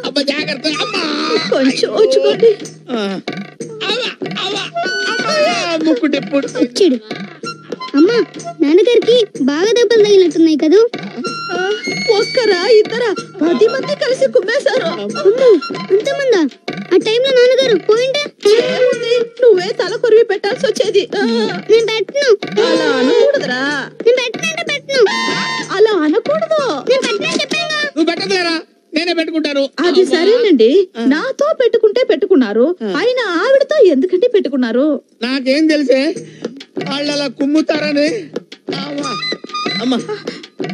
అబ్బా జాగ్రత్త. అమ్మా కొంచెం వచ్చుకోండి. ముక్కుటెప్పుడు వచ్చాడు. అమ్మా నాన్నగారికి బాగా దెబ్బలు తగిలినట్టున్నాయి కదూ. ఒక్కరా ఇద్దరా 10 మంది కలిసి కుమ్మేశారు. అంతమందా? ఆ టైంలో నాన్నగారు పోయింటే ఏముంది, నువ్వే తల కొరివి పెట్టాల్సి వచ్చేది. నేను పెట్టను. అలా అనకూడదురా. నేను పెట్టనంటే పెట్టను. అలా అనకూడదు. నేను పెట్టనని చెప్పానుగా. నువ్వు పెట్టదులేరా, నేనే పెట్టుకుంటారు. అది సరేనండి, నాతో పెట్టుకుంటే పెట్టుకున్నారు, అయినా ఆవిడతో ఎందుకంటే పెట్టుకున్నారు? నాకేం తెలిసే వాళ్ళు అలా కుమ్ముతారని. అమ్మా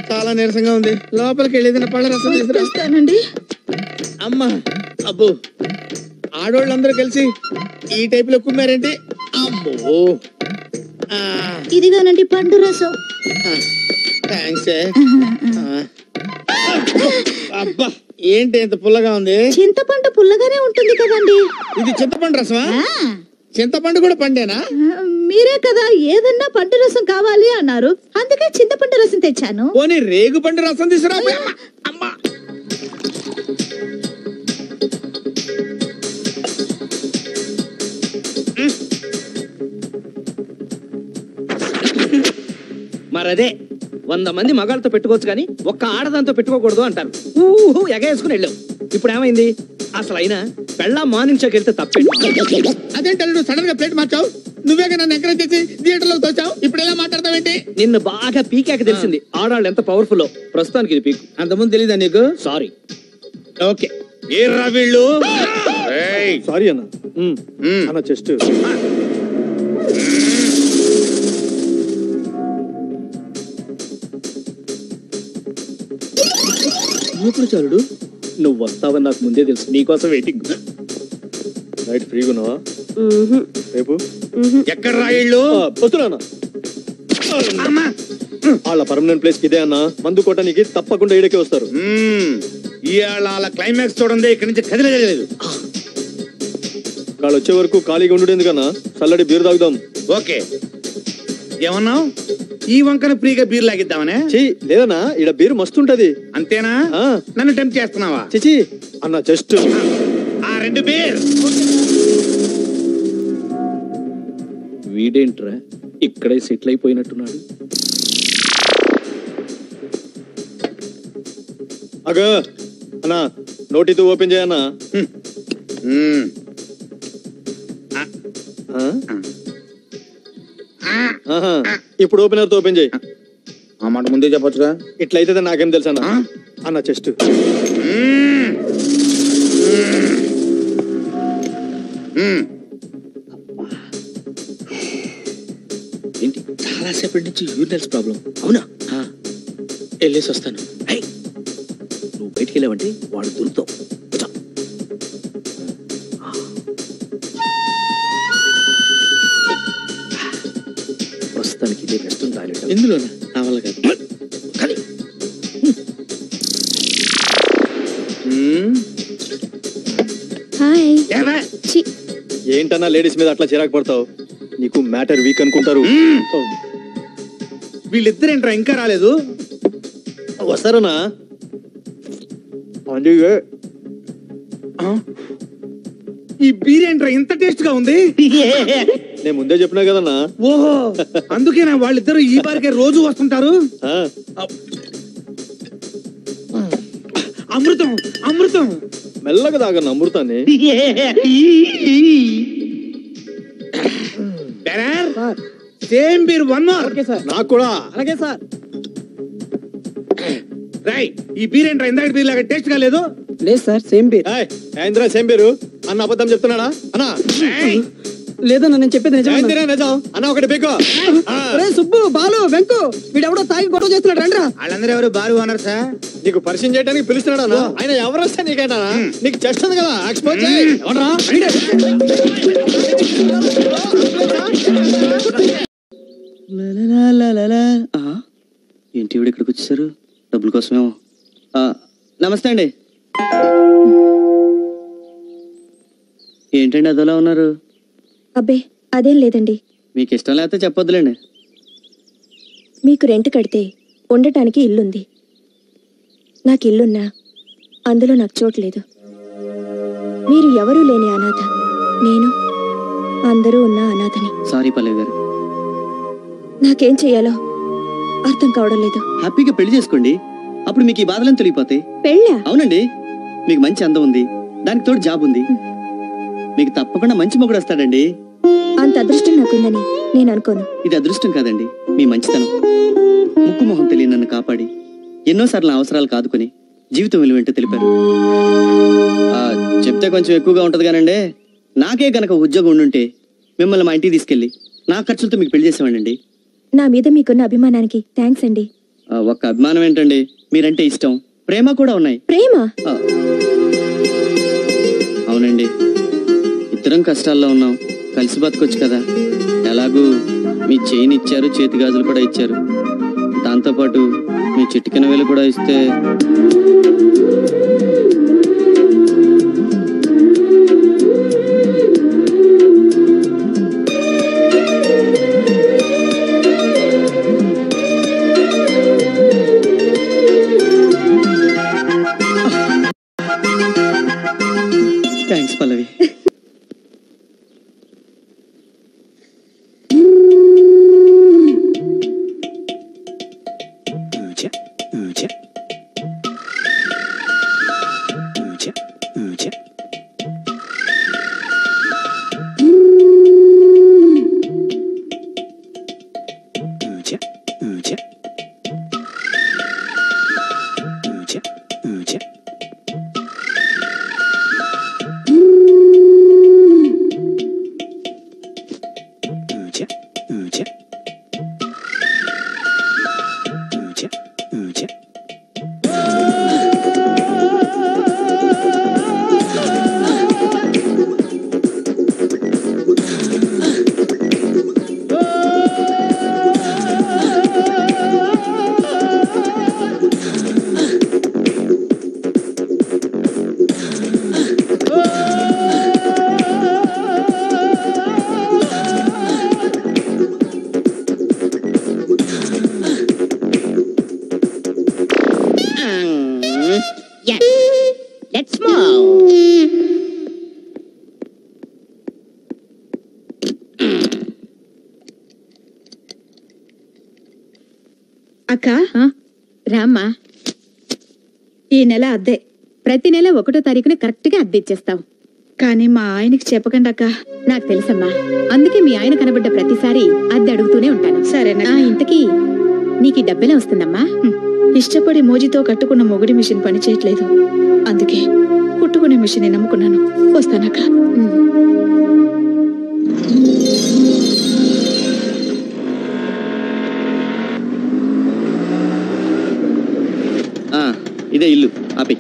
చాలా నీరసంగా ఉంది, లోపలికి వెళ్ళేది పళ్ళ రసం తీసుకురా. చూస్తానండి. అమ్మా అబ్బో, ఆడోళ్ళందరూ కలిసి ఈ టైప్ లో కుమ్మారేంటి? అమ్మో ఇదిగోనండి పండు రసం. థ్యాంక్స్. అబ్బా ఏంటి ఇంత పుల్లగా ఉంది? చింతపండు పుల్లగానే ఉంటుంది కదండి. ఇది చింతపండు రసమా? చింతపండు కూడా పండేనా? మీరే కదా ఏదన్నా పండు రసం కావాలి అన్నారు, అందుకే చింతపండు రసం తెచ్చాను. పోనీ రేగు పండు రసం తీసుకురా. అమ్మా మరదే 100 మంది మగాళ్ళతో పెట్టుకోవచ్చు కానీ ఒక్క ఆడదాంతో పెట్టుకోకూడదు అంటారు. ఎగేసుకుని వెళ్ళావు. ఇప్పుడు ఏమైంది? అసలు అయినా పెళ్ళా మార్నింగ్ షోకి వెళ్తే తప్పేంటి? అదేంటే నువ్వు సడన్ గా ప్లేట్ మార్చావు? నువ్వే నన్ను ఎంకరేజ్ చేసి థియేటర్ లో తోచావు. ఇప్పుడు ఎలా మాట్లాడతావేంటి? నిన్ను బాగా పీకాక తెలిసింది ఆడాళ్ళు ఎంత పవర్ఫుల్. ప్రస్తుతానికి ఇది పీకు. అంతకుముందు తెలీదా నీకు? సారీ. ఓకే ఏర్రా వీళ్ళు. సారీ అన్న. అన్న చెస్ట్ ఇప్పుడు చాలుడు, నువ్వు వస్తావని నాకు ముందే తెలుసు, నీకోసం వెయిటింగ్. నైట్ ఫ్రీగా ఉన్నావా రేపు? ఎక్కడ రా వీళ్ళు? వస్తున్నా. వాళ్ళ పర్మనెంట్ ప్లేస్ ఇదే అన్న. మందు కొట్టడానికి తప్పకుండా ఈడకే వస్తారు. ఇవాళ క్లైమాక్స్ చూడండి, ఇక్కడి నుంచి కదిలేదు. వాళ్ళు వచ్చే వరకు ఖాళీగా ఉండు ఎందుకన్నా, చల్లడి బీరు తాగుదాం. ఓకే ఏమన్నావు? ఈ వంకన ఫ్రీగా బీర్ లాగిద్దామనే? లేదన్నా, ఈడ బీరు మస్తుంటది. అంతేనా? నన్ను టెంప్ట్ చేస్తున్నావా? చిచి అన్న జస్ట్ ఆ 2 బీర్. వీడేంట్రా ఇక్కడే సెటిల్ అయిపోయినట్టున్నాడు. అగో అన్నా, నోటితో ఓపెన్ చేయన్నా. ఇప్పుడు ఓపెనర్ తో ఓపెన్ చేయి. ఆ మాట ముందే చెప్పొచ్చుగా. ఇట్లయితే నాకేం తెలుసా అన్న చెస్ట్. ఏంటి చాలా సేపటి నుంచి యూరినల్స్ ప్రాబ్లం? అవునా? వెళ్ళేసి వస్తాను. నువ్వు బయటికి వెళ్ళావంటే వాడు దొరుకుతావు. ప్రస్తుతానికి ఇదే బెస్ట్ టాయిలెట్. ఎందులోనా? నా వల్ల కాదు. ఏంటన్నా లేడీస్ మీద అట్లా చిరాకు పడతావు? నీకు మ్యాటర్ వీక్ అనుకుంటారు. వీళ్ళిద్దరేంట్రా ఇంకా రాలేదు? వస్తారనా? ఈ బీర్ ఏంట్రా ఇంత టేస్ట్ గా ఉంది? నేను ముందే చెప్పినా కదన్నా. ఓహో అందుకేనా వాళ్ళిద్దరు ఈ బారికే రోజు వస్తుంటారు? అమృతం అమృతం. మెల్లగా తాగన్న అమృతాన్ని. Same beer 1 more. నాకు కూడా. అలాగే సార్. రై ఈ బీర్ ఏంట్రా ఇందాక బీర్ లాగా టేస్ట్ గా లేదు? లేదు సార్, సేమ్ బీర్. ఏంద్రా సేమ్ బీరు అన్న? అబద్ధం చెప్తున్నాడా అన్నా? లేదన్నా, నేను చెప్పేది నిజం అన్న. ఒకటి బేకో. సుబ్బు, బాలు, వెంకు వీడెవడో తాగి గొడవ చేస్తున్నాడు. రండ్రా. వాళ్ళందరూ ఎవరు? బారు ఓనర్ సార్. నీకు పరిచయం చేయడానికి పిలుస్తున్నాడు అన్న. ఆయన ఎవరు వస్తే నీకేనా? నీకు చెస్ట్ ఉంది కదా, ఎక్స్పోజ్ చేయి. ఏంటి వీడు ఇక్కడికి వచ్చేసారు? డబ్బుల కోసమేమో. నమస్తే అండి. ఏంటండి అదోలా ఉన్నారు? అబ్బే అదేం లేదండి. మీకు ఇష్టం లేకపోతే చెప్పొద్దులేండి. మీకు రెంట్ కడితే ఉండటానికి ఇల్లుంది. నాకు ఇల్లున్నా అందులో నాకు చోటు లేదు. మీరు ఎవరూ లేని అనాథ, నేను అందరూ ఉన్న అనాథని. సారీ పల్లవి గారు. నాకేం చెయ్యాలో అర్థం కావడం లేదు. హ్యాపీగా పెళ్లి చేసుకోండి, అప్పుడు మీకు ఈ బాధలను తొలగిపోతాయి. పెళ్ళా? అవునండి, మీకు మంచి అందం ఉంది, దానికి తోడు జాబ్ ఉంది, మీకు తప్పకుండా మంచి మొగుడు వస్తాడండి. అంత అదృష్టం నాకుందని నేను అనుకోను. ఇది అదృష్టం కాదండి, మీ మంచితనం. ముక్కు మొహం తెలియని నన్ను కాపాడి ఎన్నోసార్లు నా అవసరాలు కాదుకొని జీవితం విలువేంటో తెలిపారు. చెప్తే కొంచెం ఎక్కువగా ఉంటది కానండి, నాకే గనక ఉద్యోగం ఉండుంటే మిమ్మల్ని మా ఇంటికి తీసుకెళ్లి నా ఖర్చులతో మీకు పెళ్లి చేసేవాడండి. నా మీద మీకున్న అభిమానానికి థ్యాంక్స్ అండి. ఒక్క అభిమానం ఏంటండి, మీరంటే ఇష్టం, ప్రేమ కూడా ఉన్నాయి. ప్రేమ? అవునండి, ఇద్దరం కష్టాల్లో ఉన్నాం, కలిసి బతకొచ్చు కదా. ఎలాగూ మీ చైన్ ఇచ్చారు, చేతి గాజులు కూడా ఇచ్చారు, దాంతోపాటు మీ చిటికెన వేలు కూడా ఇస్తే. థ్యాంక్స్ పల్లవి. అక్క రామ్మా, ఈ నెల అద్దె ప్రతి నెల 1వ తారీఖున కరెక్ట్ గా అద్దె ఇచ్చేస్తాం. కానీ మా ఆయనకి చెప్పకండి అక్క. నాకు తెలుసమ్మా, అందుకే మీ ఆయన కనబడ్డ ప్రతిసారి అద్దె అడుగుతూనే ఉంటాను. సరేనా? ఇంతకీ నీకు ఈ డబ్బెలా వస్తుందమ్మా? ఇష్టపడి మోజీతో కట్టుకున్న మొగుడి మిషన్ పని చేయట్లేదు, అందుకే కుట్టుకునే మిషన్ నమ్ముకున్నాను. వస్తానక్క. ఇదే ఇల్లు. ఆపి.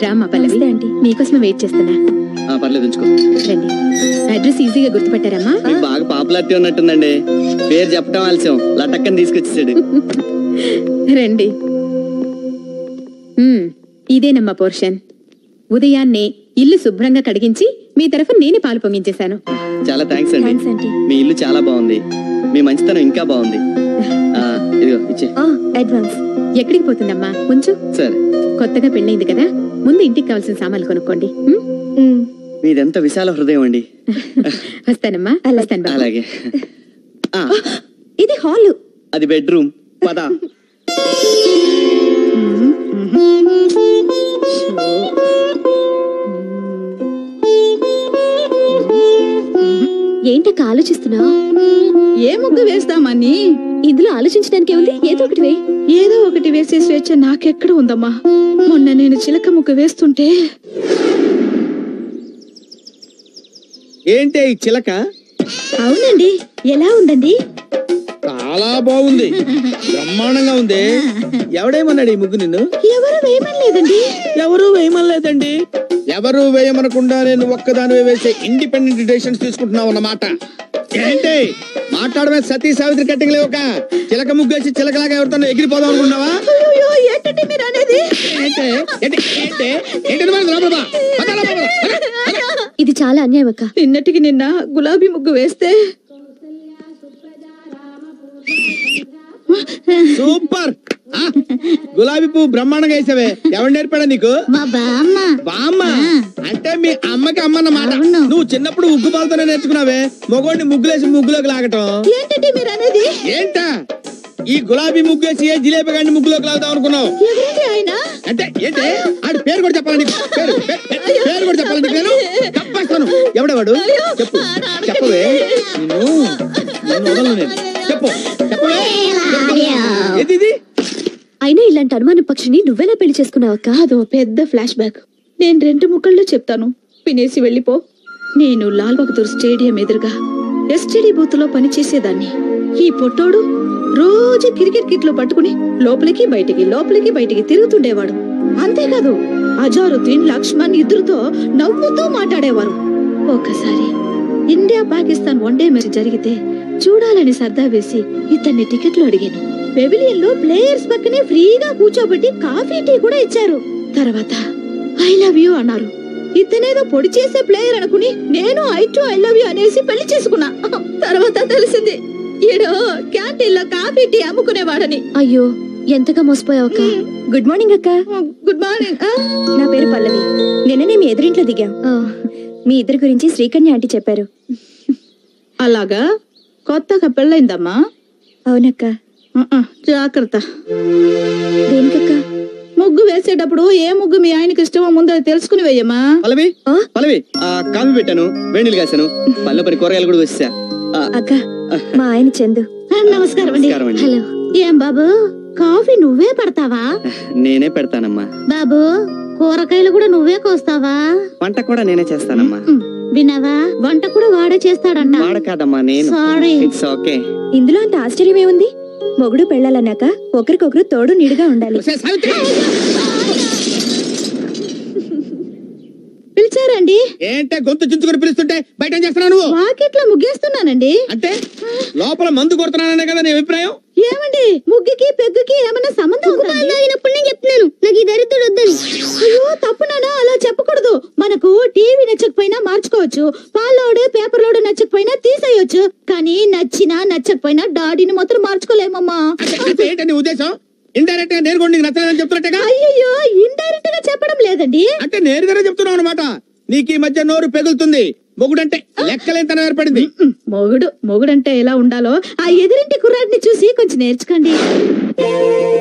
రామ్మా పల్లవి ఆంటీ, మీకోసమే వెయిట్ చేస్తున్నా. పర్లేదు, ఉంచుకో. రండి. అడ్రస్ ఈజీగా గుర్తుపట్టారమ్మా? మీకు బాగా పాపులారిటీ ఉన్నట్టుందండి, పేరు చెప్పడం ఆలస్యం, లటక్కని తీసుకొచ్చేసాడు. రండి. ఇదేనమ్మా పోర్షన్. ఉదయాన్నే ఇల్లు శుభ్రంగా కడిగించి మీ తరఫున నేనే పాలు పొంగించేశాను. చాలా థ్యాంక్స్ అండి. మీ ఇల్లు చాలా బాగుంది, మీ మంచితనం ఇంకా బాగుంది. ఇదిగో ఇచ్చే. అడ్వాన్స్. ఎక్కడికి పోతుందమ్మా? ఉంచు. సరే. కొత్తగా పెళ్ళైంది కదా, ముందు ఇంటికి కావాల్సిన సామాన్లు కొనుక్కోండి. మీదెంత విశాల హృదయం అండి. వస్తానమ్మా. వస్తాను. అలాగే. ఇది హాల్, అది బెడ్రూమ్. పద. ఏంటక్క ఆలోచిస్తున్నా? ఏ ముగ్గు వేస్తామని. ఇందులో ఆలోచించడానికి ఏముంది? ఏదో ఒకటి వే. ఏదో ఒకటి వేసే స్వేచ్ఛ నాకెక్కడ ఉందమ్మా? మొన్న నేను చిలక ముగ్గు వేస్తుంటే. ఏంటి ఈ చిలక? అవునండి, ఎలా ఉందండి? చాలా బాగుంది, బ్రహ్మాండంగా ఉంది. ఎవడేమన్నాడు ఈ ముగ్గు నిన్ను? ఎవరు వేయమనలేదండి. ఎవరు వేయమనలేదండి. ఎవరు వేయమనకుండా నేను ఒక్కదానివే వేసే ఇండిపెండెంట్ డెసిషన్స్ తీసుకుంటున్నావు అన్నమాట. ఏంటి మాట్లాడమే? సతీ సావిత్రి కట్టింగ్ లేవుక చిలక ముగ్గేసి చిలకలాగా ఎవరితో ఎగిరిపోదాం అనుకున్నావా? ఏంటండి మీరు అనేది ఇది చాలా అన్యాయం అక్క. నిన్నటికి నిన్న గులాబీ ముగ్గు వేస్తే సూపర్. గులాబీ పువ్వు బ్రహ్మాండంగా వేసావే. ఎవరు నేర్పాడా నీకు? మా బామ్మ. బామ్మ అంటే మీ అమ్మకి అమ్మ అన్నమాట. నువ్వు చిన్నప్పుడు ఉగ్గు పాలతోనే నేర్చుకున్నావే మగోడిని ముగ్గులేసి ముగ్గులోకి లాగటం. ఏంటండి మీరు అనేది? ఏంటా ఈ గులాబీ ముగ్గేసి ఏ జిలేబీ గాడిని ముగ్గులోకి లాగుతావు అనుకున్నావు? ఎవరండి ఆయన? అంటే ఏంటి ఆడి పేరు కూడా చెప్పాలి నీకు? పేరు కూడా చెప్పాలి నీకు? నేను తప్పేస్తాను. ఎవడేవాడు చెప్పు. చెప్పవే. నిన్ను వదలను నేను. చెప్పు. చెప్పవే. ఏది ఇది? అయినా ఇలాంటి అనుమాన పక్షిని నువ్వెలా పెళ్లి చేసుకున్నావు అక్క? అదో పెద్ద ఫ్లాష్ బ్యాక్. నేను 2 ముక్కల్లో చెప్తాను, వినేసి వెళ్ళిపో. నేను లాల్ బహదూర్ స్టేడియం ఎదురుగా ఎస్టీడీ బూత్ లో పనిచేసేదాన్ని. ఈ పొట్టోడు రోజు క్రికెట్ కిట్లు పట్టుకుని లోపలికి బయటికి తిరుగుతుండేవాడు. అంతేకాదు అజారుద్దీన్, లక్ష్మణ్ ఇద్దరితో నవ్వుతూ మాట్లాడేవారు. ఒకసారి ఇండియా పాకిస్తాన్ వన్డే మ్యాచ్ జరిగితే చూడాలని సరదా వేసి ఇతన్ని టికెట్లు అడిగాను. పెవిలియన్ లో ప్లేయర్స్ పక్కనే ఫ్రీగా కూర్చోబెట్టి కాఫీ టీ కూడా ఇచ్చారు. తర్వాత ఐ లవ్ యూ అన్నారు. ఇతనేదో పొడి చేసే ప్లేయర్ అనుకుని నేను ఐ లవ్ యూ అనేసి పెళ్లి చేసుకున్నా. తర్వాత తెలిసింది ఈడో క్యాంటీన్ లో కాఫీ టీ అమ్ముకునేవాడని. అయ్యో, ఎంతగా మోసపోయావు అక్క. గుడ్ మార్నింగ్ అక్క. Good morning. నా పేరు పల్లవి. నిన్ననే మీ ఎదురింట్లో దిగాం. మీ ఇద్దరి గురించి శ్రీకన్య ఆంటీ చెప్పారు. అలాగా? కొత్తగా పెళ్ళైందమ్మా? అవునక్క. జాగ్రత్త. దేనికక్క? ముగ్గు వేసేటప్పుడు ఏ ముగ్గు మీ ఆయనకి ఇష్టమో ముందు అది తెలుసుకుని వేయమ్మా. పల్లవి కాఫీ పెట్టాను, వేణీలు కాసాను, పళ్ళ పని కూరగాయలు కూడా వచ్చా. అక్క, మా ఆయన చందు. నమస్కారం అండి. హలో. ఏం బాబు, కాఫీ నువ్వే పడతావా? నేనే పెడతానమ్మా. బాబు, కూరగాయలు కూడా నువ్వే కోస్తావా? వంట కూడా నేనే చేస్తానమ్మా. విన్నావా, వంట కూడా వాడే చేస్తాడంట. వాడ కాదమ్మా, నేను. సారీ. It's okay. ఇందులో అంత ఆశ్చర్యం ఏముంది? మొగుడు పెళ్ళాలన్నాక ఒకరికొకరు తోడు నీడుగా ఉండాలి. పిలిచారండి? ఏంటే గొంతు చించుకొని పిలుస్తుంటే బయట ఏం చేస్తున్నావు నువ్వు? వాకిట్లో ముగ్గేస్తున్నానండి. అంటే లోపల మందు కొడుతున్నాననే కదా నీ అభిప్రాయం? ఏమండి, ముగ్గుకి పెగ్గుకి ఏమన్నా సంబంధం ఉందా? తాగినప్పుడు నేను చెప్తున్నాను నాకు ఈ దరిద్రుడు వద్దని. అయ్యో తప్పునానా, అలా చెప్పకూడదు. మనకు టీవీ నచ్చకపోయినా మార్చుకోవచ్చు, పాలోడు పేపర్ లోడు నచ్చకపోయినా తీసేయొచ్చు, కానీ నచ్చినా నచ్చకపోయినా డాడీని మాత్రం మార్చుకోలేమమ్మా. అంటే ఏంటి నీ ఉద్దేశం? ఇండైరెక్ట్ గా నేను కూడా నీకు నచ్చలేదని చెప్తున్నట్టుగా? అయ్యో, ఇండైరెక్ట్ గా చెప్పడం లేదండి. అంటే నేరుగానే చెప్తున్నావు అనమాట. నీకు ఈ మధ్య నోరు పెగులుతుంది. మొగుడంటే లెక్కలేంతనం ఏర్పడింది. మొగుడంటే ఎలా ఉండాలో ఆ ఎదురింటి కుర్రాడిని చూసి కొంచెం నేర్చుకోండి.